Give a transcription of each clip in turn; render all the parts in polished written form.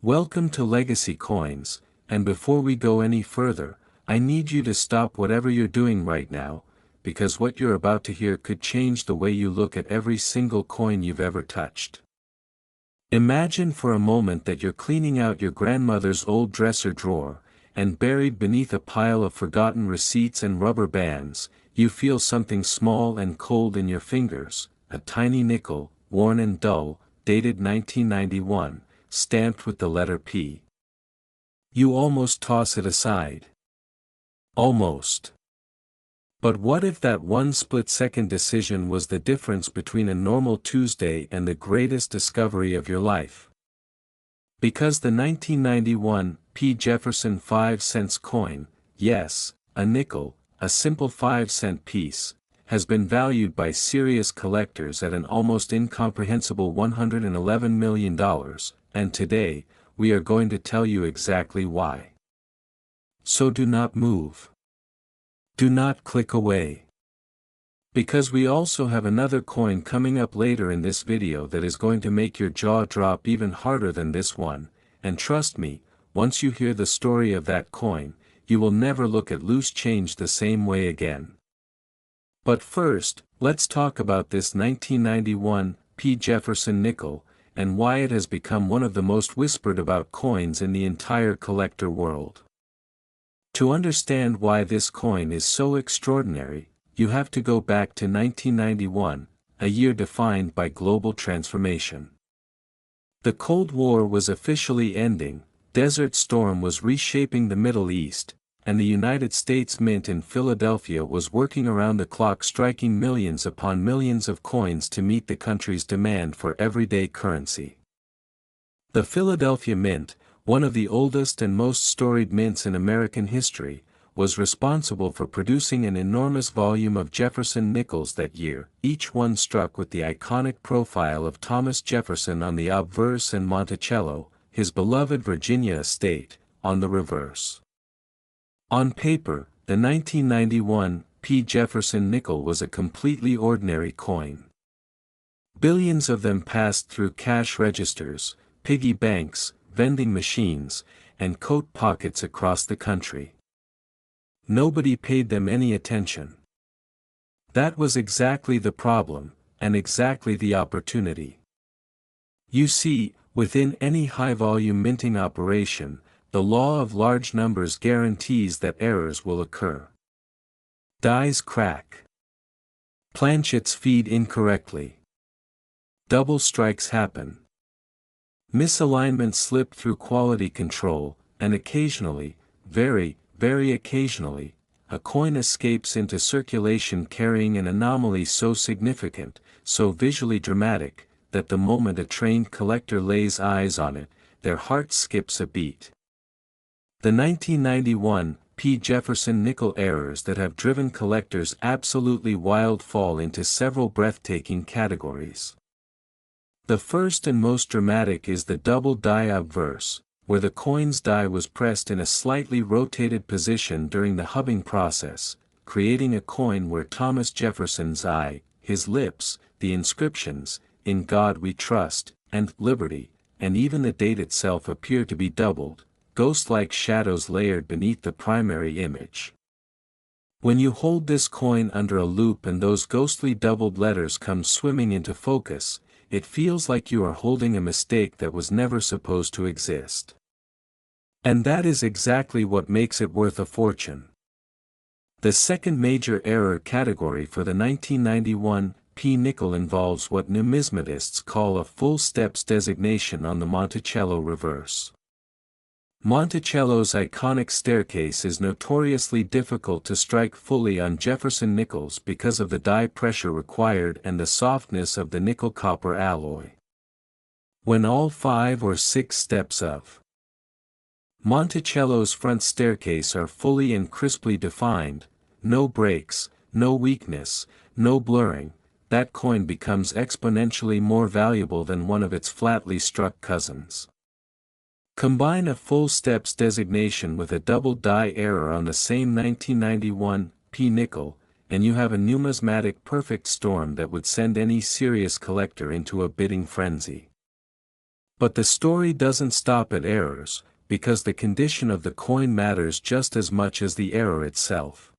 Welcome to Legacy Coins, and before we go any further, I need you to stop whatever you're doing right now, because what you're about to hear could change the way you look at every single coin you've ever touched. Imagine for a moment that you're cleaning out your grandmother's old dresser drawer, and buried beneath a pile of forgotten receipts and rubber bands, you feel something small and cold in your fingers, a tiny nickel, worn and dull, dated 1991, stamped with the letter P. You almost toss it aside. Almost. But what if that one split-second decision was the difference between a normal Tuesday and the greatest discovery of your life? Because the 1991 P. Jefferson 5 cents coin, yes, a nickel, a simple 5-cent piece, has been valued by serious collectors at an almost incomprehensible $111 million, and today, we are going to tell you exactly why. So do not move. Do not click away. Because we also have another coin coming up later in this video that is going to make your jaw drop even harder than this one, and trust me, once you hear the story of that coin, you will never look at loose change the same way again. But first, let's talk about this 1991 P. Jefferson Nickel, and why it has become one of the most whispered about coins in the entire collector world. To understand why this coin is so extraordinary, you have to go back to 1991, a year defined by global transformation. The Cold War was officially ending, Desert Storm was reshaping the Middle East, and the United States Mint in Philadelphia was working around the clock striking millions upon millions of coins to meet the country's demand for everyday currency. The Philadelphia Mint, one of the oldest and most storied mints in American history, was responsible for producing an enormous volume of Jefferson Nickels that year, each one struck with the iconic profile of Thomas Jefferson on the obverse and Monticello, his beloved Virginia estate, on the reverse. On paper, the 1991 P. Jefferson Nickel was a completely ordinary coin. Billions of them passed through cash registers, piggy banks, vending machines, and coat pockets across the country. Nobody paid them any attention. That was exactly the problem, and exactly the opportunity. You see, within any high-volume minting operation, the law of large numbers guarantees that errors will occur. Dies crack. Planchets feed incorrectly. Double strikes happen. Misalignments slip through quality control, and occasionally, very occasionally, a coin escapes into circulation carrying an anomaly so significant, so visually dramatic, that the moment a trained collector lays eyes on it, their heart skips a beat. The 1991 P. Jefferson Nickel errors that have driven collectors absolutely wild fall into several breathtaking categories. The first and most dramatic is the double die obverse, where the coin's die was pressed in a slightly rotated position during the hubbing process, creating a coin where Thomas Jefferson's eye, his lips, the inscriptions, "In God We Trust," and "Liberty," and even the date itself appear to be doubled, ghost-like shadows layered beneath the primary image. When you hold this coin under a loupe and those ghostly doubled letters come swimming into focus, it feels like you are holding a mistake that was never supposed to exist. And that is exactly what makes it worth a fortune. The second major error category for the 1991 P. Nickel involves what numismatists call a full steps designation on the Monticello reverse. Monticello's iconic staircase is notoriously difficult to strike fully on Jefferson Nickels because of the die pressure required and the softness of the nickel-copper alloy. When all 5 or 6 steps of Monticello's front staircase are fully and crisply defined, no breaks, no weakness, no blurring, that coin becomes exponentially more valuable than one of its flatly struck cousins. Combine a full steps designation with a double die error on the same 1991 P. Nickel, and you have a numismatic perfect storm that would send any serious collector into a bidding frenzy. But the story doesn't stop at errors, because the condition of the coin matters just as much as the error itself.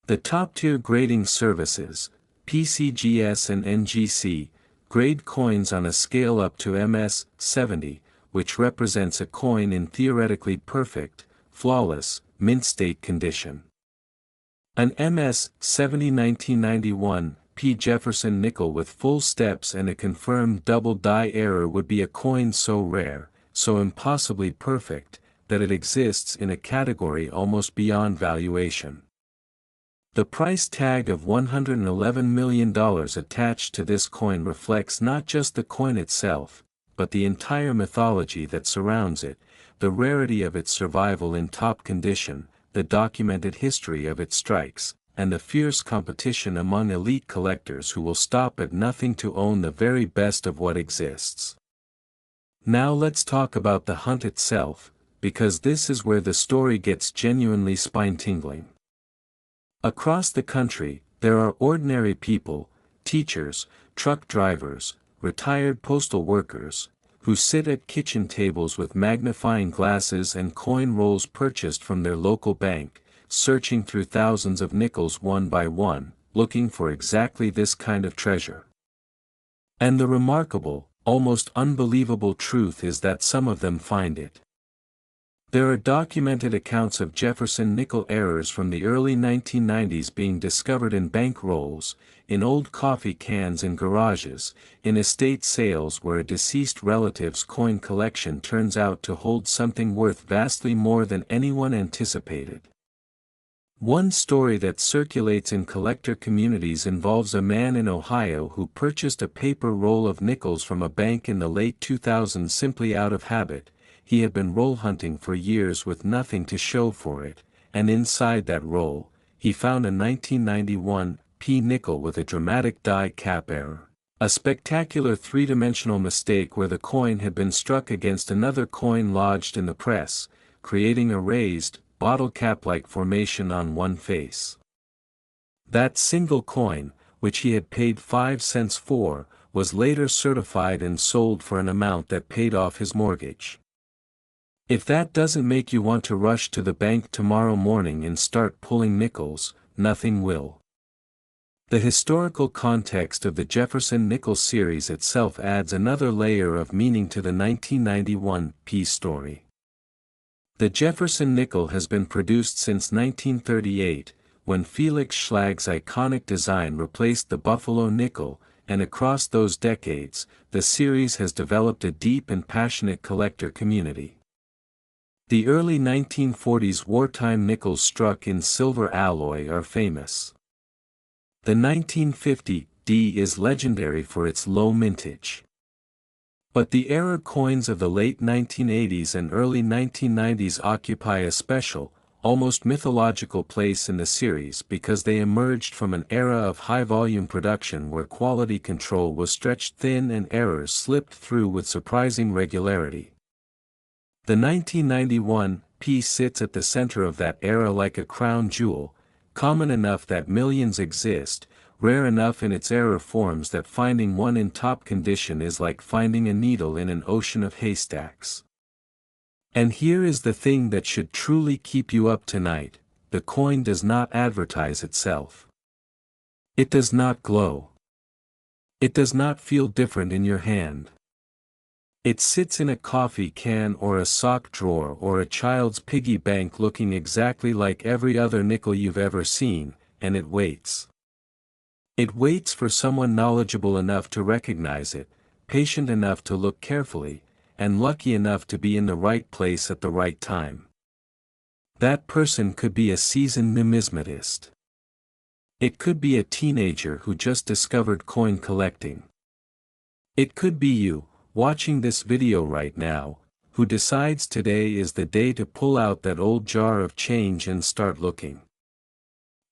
The top-tier grading services, PCGS and NGC, grade coins on a scale up to MS 70, which represents a coin in theoretically perfect, flawless, mint state condition. An MS 70 1991 P. Jefferson Nickel with full steps and a confirmed double die error would be a coin so rare, so impossibly perfect, that it exists in a category almost beyond valuation. The price tag of $111 million attached to this coin reflects not just the coin itself, but the entire mythology that surrounds it, the rarity of its survival in top condition, the documented history of its strikes, and the fierce competition among elite collectors who will stop at nothing to own the very best of what exists. Now let's talk about the hunt itself, because this is where the story gets genuinely spine-tingling. Across the country, there are ordinary people, teachers, truck drivers, retired postal workers, who sit at kitchen tables with magnifying glasses and coin rolls purchased from their local bank, searching through thousands of nickels one by one, looking for exactly this kind of treasure. And the remarkable, almost unbelievable truth is that some of them find it. There are documented accounts of Jefferson Nickel errors from the early 1990s being discovered in bank rolls, in old coffee cans in garages, in estate sales where a deceased relative's coin collection turns out to hold something worth vastly more than anyone anticipated. One story that circulates in collector communities involves a man in Ohio who purchased a paper roll of nickels from a bank in the late 2000s simply out of habit. He had been roll hunting for years with nothing to show for it, and inside that roll, he found a 1991 P nickel with a dramatic die cap error. A spectacular three-dimensional mistake where the coin had been struck against another coin lodged in the press, creating a raised, bottle cap-like formation on one face. That single coin, which he had paid 5 cents for, was later certified and sold for an amount that paid off his mortgage. If that doesn't make you want to rush to the bank tomorrow morning and start pulling nickels, nothing will. The historical context of the Jefferson Nickel series itself adds another layer of meaning to the 1991 P story. The Jefferson Nickel has been produced since 1938, when Felix Schlag's iconic design replaced the Buffalo nickel, and across those decades, the series has developed a deep and passionate collector community. The early 1940s wartime nickels struck in silver alloy are famous. The 1950 D is legendary for its low mintage. But the error coins of the late 1980s and early 1990s occupy a special, almost mythological place in the series because they emerged from an era of high-volume production where quality control was stretched thin and errors slipped through with surprising regularity. The 1991 P sits at the center of that era like a crown jewel, common enough that millions exist, rare enough in its error forms that finding one in top condition is like finding a needle in an ocean of haystacks. And here is the thing that should truly keep you up tonight: the coin does not advertise itself. It does not glow. It does not feel different in your hand. It sits in a coffee can or a sock drawer or a child's piggy bank looking exactly like every other nickel you've ever seen, and it waits. It waits for someone knowledgeable enough to recognize it, patient enough to look carefully, and lucky enough to be in the right place at the right time. That person could be a seasoned numismatist. It could be a teenager who just discovered coin collecting. It could be you, watching this video right now, who decides today is the day to pull out that old jar of change and start looking.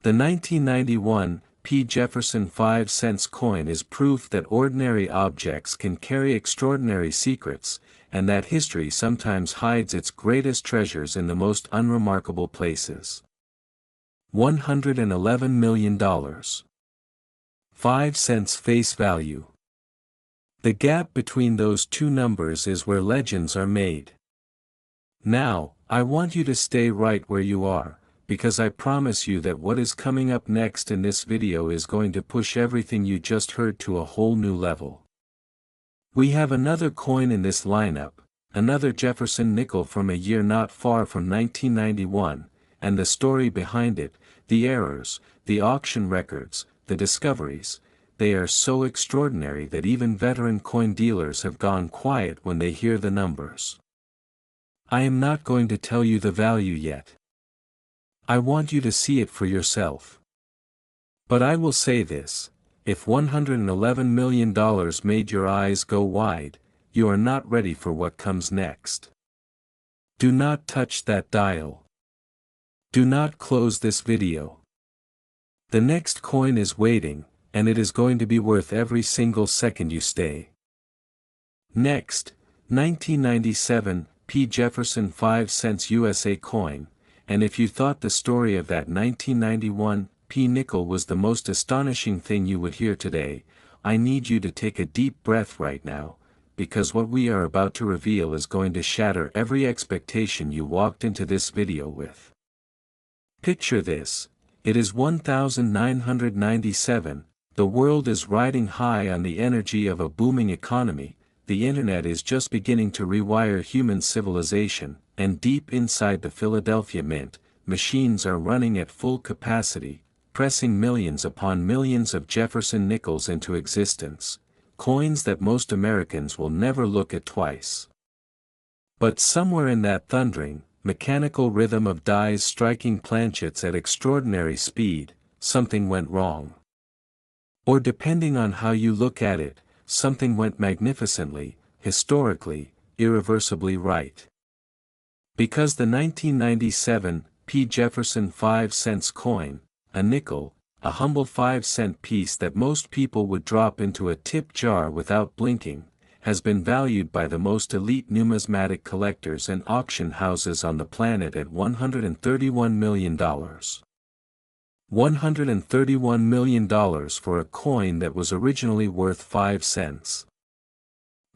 The 1991 P. Jefferson 5 cents coin is proof that ordinary objects can carry extraordinary secrets, and that history sometimes hides its greatest treasures in the most unremarkable places. $111 million. 5 cents face value. The gap between those two numbers is where legends are made. Now, I want you to stay right where you are, because I promise you that what is coming up next in this video is going to push everything you just heard to a whole new level. We have another coin in this lineup, another Jefferson Nickel from a year not far from 1991, and the story behind it, the errors, the auction records, the discoveries, they are so extraordinary that even veteran coin dealers have gone quiet when they hear the numbers. I am not going to tell you the value yet. I want you to see it for yourself. But I will say this, if $111 million made your eyes go wide, you are not ready for what comes next. Do not touch that dial. Do not close this video. The next coin is waiting, and it is going to be worth every single second you stay. Next, 1997, P. Jefferson 5 cents USA coin, and if you thought the story of that 1991 P. nickel was the most astonishing thing you would hear today, I need you to take a deep breath right now, because what we are about to reveal is going to shatter every expectation you walked into this video with. Picture this, it is 1997, the world is riding high on the energy of a booming economy, the internet is just beginning to rewire human civilization, and deep inside the Philadelphia Mint, machines are running at full capacity, pressing millions upon millions of Jefferson Nickels into existence, coins that most Americans will never look at twice. But somewhere in that thundering, mechanical rhythm of dies striking planchets at extraordinary speed, something went wrong. Or depending on how you look at it, something went magnificently, historically, irreversibly right. Because the 1997 P. Jefferson 5 cents coin, a nickel, a humble 5-cent piece that most people would drop into a tip jar without blinking, has been valued by the most elite numismatic collectors and auction houses on the planet at $131 million. $131 million for a coin that was originally worth 5 cents.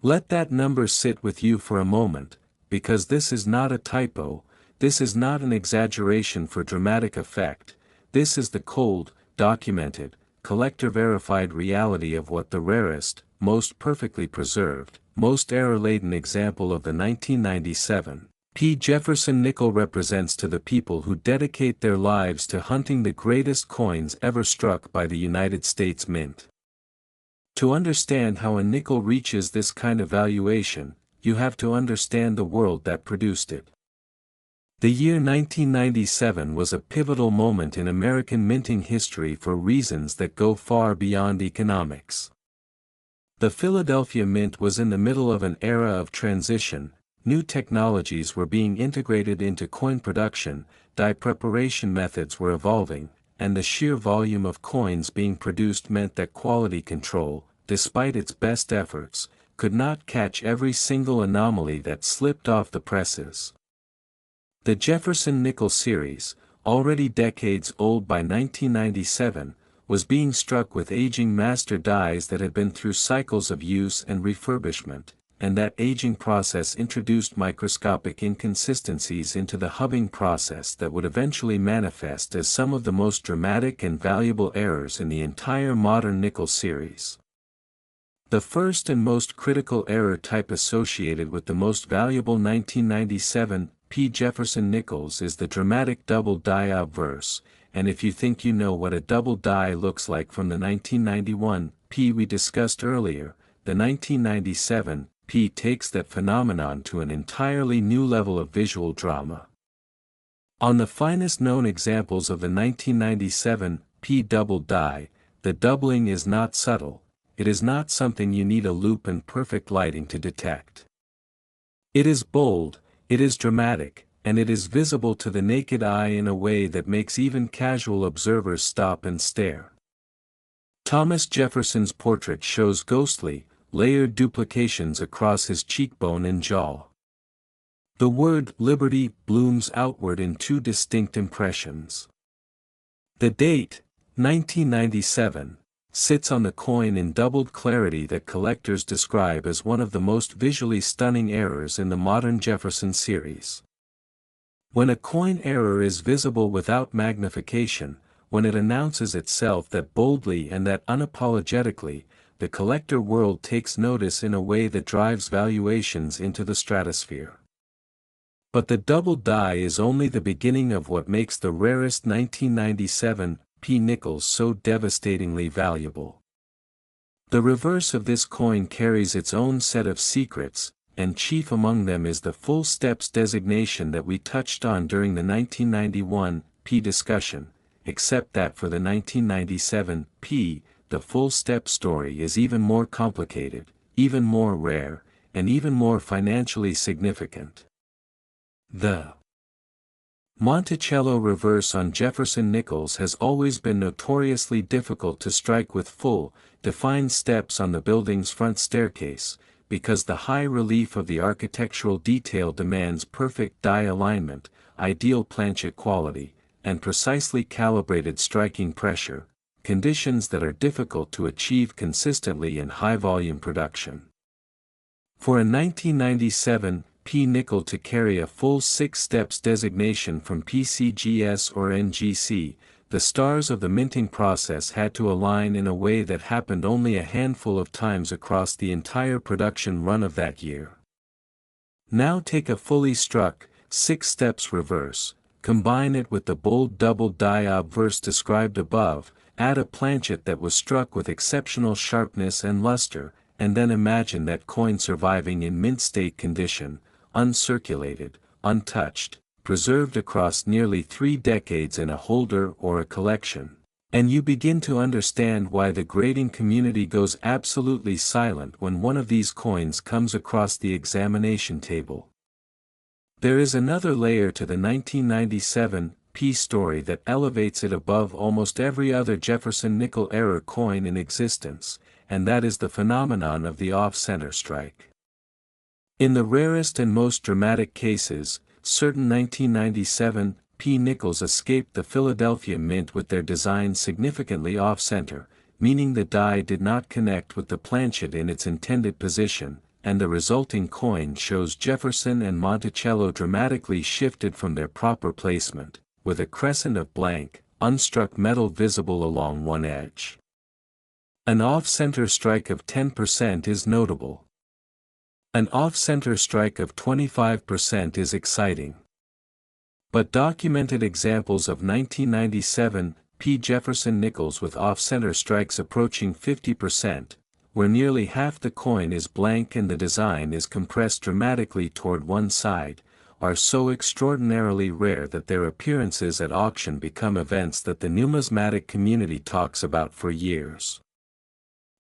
Let that number sit with you for a moment, because this is not a typo, this is not an exaggeration for dramatic effect, this is the cold, documented, collector-verified reality of what the rarest, most perfectly preserved, most error-laden example of the 1997 P. Jefferson Nickel represents to the people who dedicate their lives to hunting the greatest coins ever struck by the United States Mint. To understand how a nickel reaches this kind of valuation, you have to understand the world that produced it. The year 1997 was a pivotal moment in American minting history for reasons that go far beyond economics. The Philadelphia Mint was in the middle of an era of transition, new technologies were being integrated into coin production, die preparation methods were evolving, and the sheer volume of coins being produced meant that quality control, despite its best efforts, could not catch every single anomaly that slipped off the presses. The Jefferson Nickel series, already decades old by 1997, was being struck with aging master dies that had been through cycles of use and refurbishment, and that aging process introduced microscopic inconsistencies into the hubbing process that would eventually manifest as some of the most dramatic and valuable errors in the entire modern nickel series. The first and most critical error type associated with the most valuable 1997 P. Jefferson Nickels is the dramatic double die obverse, and if you think you know what a double die looks like from the 1991 P we discussed earlier, the 1997 P takes that phenomenon to an entirely new level of visual drama. On the finest known examples of the 1997 P double die, the doubling is not subtle, it is not something you need a loupe and perfect lighting to detect. It is bold, it is dramatic, and it is visible to the naked eye in a way that makes even casual observers stop and stare. Thomas Jefferson's portrait shows ghostly, layered duplications across his cheekbone and jaw. The word liberty blooms outward in two distinct impressions. The date, 1997, sits on the coin in doubled clarity that collectors describe as one of the most visually stunning errors in the modern Jefferson series. When a coin error is visible without magnification, when it announces itself that boldly and that unapologetically, the collector world takes notice in a way that drives valuations into the stratosphere. But the double die is only the beginning of what makes the rarest 1997 P Nickels so devastatingly valuable. The reverse of this coin carries its own set of secrets, and chief among them is the full steps designation that we touched on during the 1991 P discussion, except that for the 1997 P, the full step story is even more complicated, even more rare, and even more financially significant. The Monticello reverse on Jefferson Nickels has always been notoriously difficult to strike with full, defined steps on the building's front staircase, because the high relief of the architectural detail demands perfect die alignment, ideal planchet quality, and precisely calibrated striking pressure, conditions that are difficult to achieve consistently in high-volume production. For a 1997 P nickel to carry a full 6 steps designation from PCGS or NGC, the stars of the minting process had to align in a way that happened only a handful of times across the entire production run of that year. Now take a fully struck, 6 steps reverse, combine it with the bold double die obverse described above, add a planchet that was struck with exceptional sharpness and luster, and then imagine that coin surviving in mint state condition, uncirculated, untouched, preserved across nearly 3 decades in a holder or a collection, and you begin to understand why the grading community goes absolutely silent when one of these coins comes across the examination table. There is another layer to the 1997 P story that elevates it above almost every other Jefferson nickel error coin in existence, and that is the phenomenon of the off-center strike. In the rarest and most dramatic cases, certain 1997 P nickels escaped the Philadelphia Mint with their design significantly off-center, meaning the die did not connect with the planchet in its intended position, and the resulting coin shows Jefferson and Monticello dramatically shifted from their proper placement, with a crescent of blank, unstruck metal visible along one edge. An off-center strike of 10% is notable. An off-center strike of 25% is exciting. But documented examples of 1997 P Jefferson Nickels with off-center strikes approaching 50%, where nearly half the coin is blank and the design is compressed dramatically toward one side, are so extraordinarily rare that their appearances at auction become events that the numismatic community talks about for years.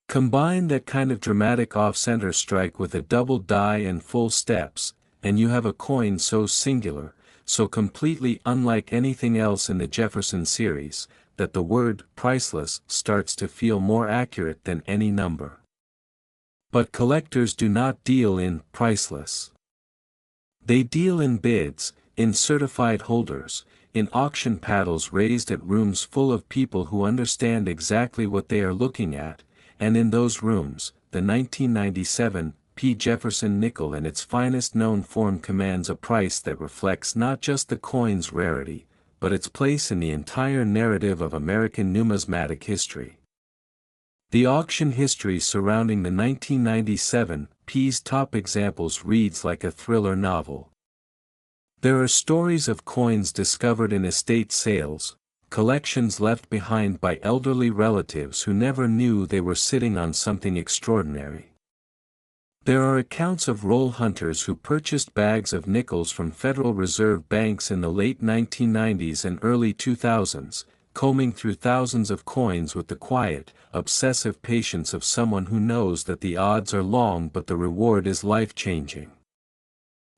Combine that kind of dramatic off-center strike with a double die and full steps, and you have a coin so singular, so completely unlike anything else in the Jefferson series, that the word priceless starts to feel more accurate than any number. But collectors do not deal in priceless. They deal in bids, in certified holders, in auction paddles raised at rooms full of people who understand exactly what they are looking at, and in those rooms, the 1997 P Jefferson nickel in its finest known form commands a price that reflects not just the coin's rarity, but its place in the entire narrative of American numismatic history. The auction history surrounding the 1997 P's top examples reads like a thriller novel. There are stories of coins discovered in estate sales, collections left behind by elderly relatives who never knew they were sitting on something extraordinary. There are accounts of roll hunters who purchased bags of nickels from Federal Reserve banks in the late 1990s and early 2000s, combing through thousands of coins with the quiet, obsessive patience of someone who knows that the odds are long but the reward is life-changing.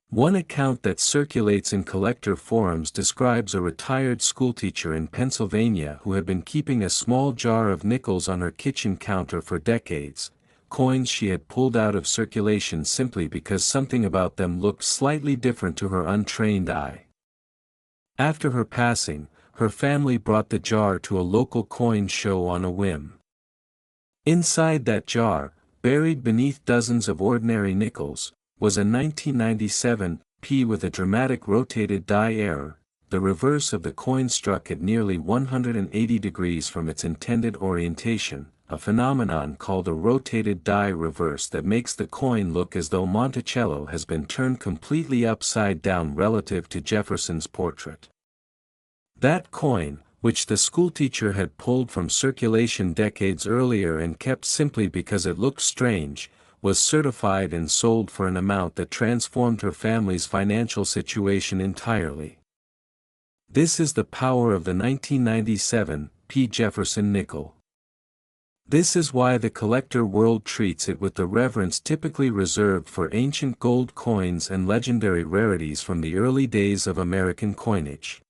One account that circulates in collector forums describes a retired schoolteacher in Pennsylvania who had been keeping a small jar of nickels on her kitchen counter for decades, coins she had pulled out of circulation simply because something about them looked slightly different to her untrained eye. After her passing, her family brought the jar to a local coin show on a whim. Inside that jar, buried beneath dozens of ordinary nickels, was a 1997 P with a dramatic rotated die error, the reverse of the coin struck at nearly 180 degrees from its intended orientation, a phenomenon called a rotated die reverse that makes the coin look as though Monticello has been turned completely upside down relative to Jefferson's portrait. That coin, which the schoolteacher had pulled from circulation decades earlier and kept simply because it looked strange, was certified and sold for an amount that transformed her family's financial situation entirely. This is the power of the 1997 P. Jefferson Nickel. This is why the collector world treats it with the reverence typically reserved for ancient gold coins and legendary rarities from the early days of American coinage.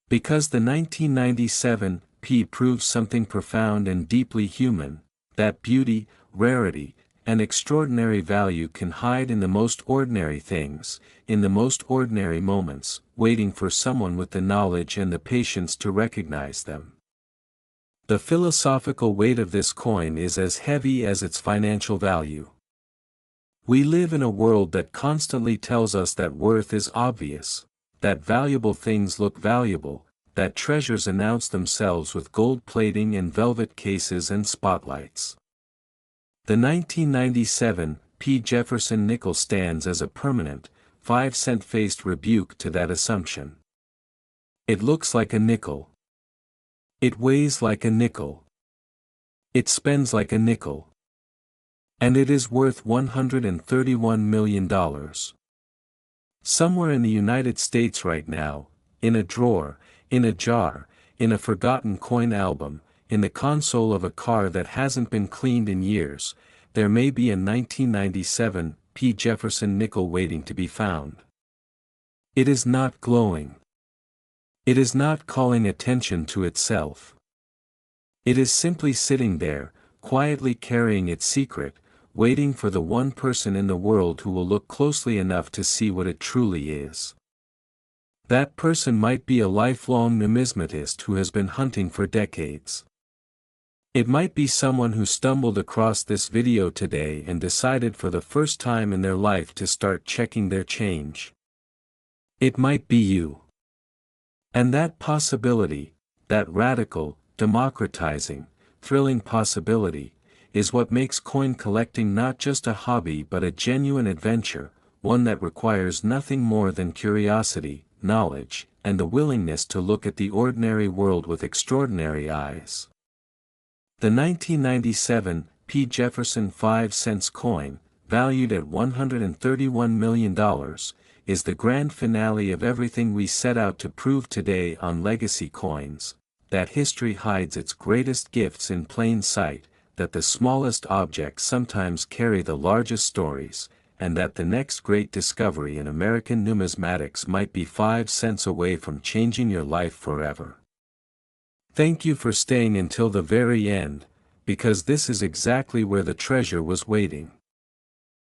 Because the 1997 P proves something profound and deeply human, that beauty, rarity, and extraordinary value can hide in the most ordinary things, in the most ordinary moments, waiting for someone with the knowledge and the patience to recognize them. The philosophical weight of this coin is as heavy as its financial value. We live in a world that constantly tells us that worth is obvious, that valuable things look valuable, that treasures announce themselves with gold plating and velvet cases and spotlights. The 1997 P. Jefferson Nickel stands as a permanent, 5-cent-faced rebuke to that assumption. It looks like a nickel. It weighs like a nickel. It spends like a nickel. And it is worth $131 million. Somewhere in the United States right now, in a drawer, in a jar, in a forgotten coin album, in the console of a car that hasn't been cleaned in years, there may be a 1997 P. Jefferson Nickel waiting to be found. It is not glowing. It is not calling attention to itself. It is simply sitting there, quietly carrying its secret, waiting for the one person in the world who will look closely enough to see what it truly is. That person might be a lifelong numismatist who has been hunting for decades. It might be someone who stumbled across this video today and decided for the first time in their life to start checking their change. It might be you. And that possibility, that radical, democratizing, thrilling possibility, is what makes coin collecting not just a hobby but a genuine adventure, one that requires nothing more than curiosity, knowledge, and the willingness to look at the ordinary world with extraordinary eyes. The 1997 P. Jefferson 5 cents coin, valued at $131 million, is the grand finale of everything we set out to prove today on Legacy Coins, that history hides its greatest gifts in plain sight, that the smallest objects sometimes carry the largest stories, and that the next great discovery in American numismatics might be 5 cents away from changing your life forever. Thank you for staying until the very end, because this is exactly where the treasure was waiting.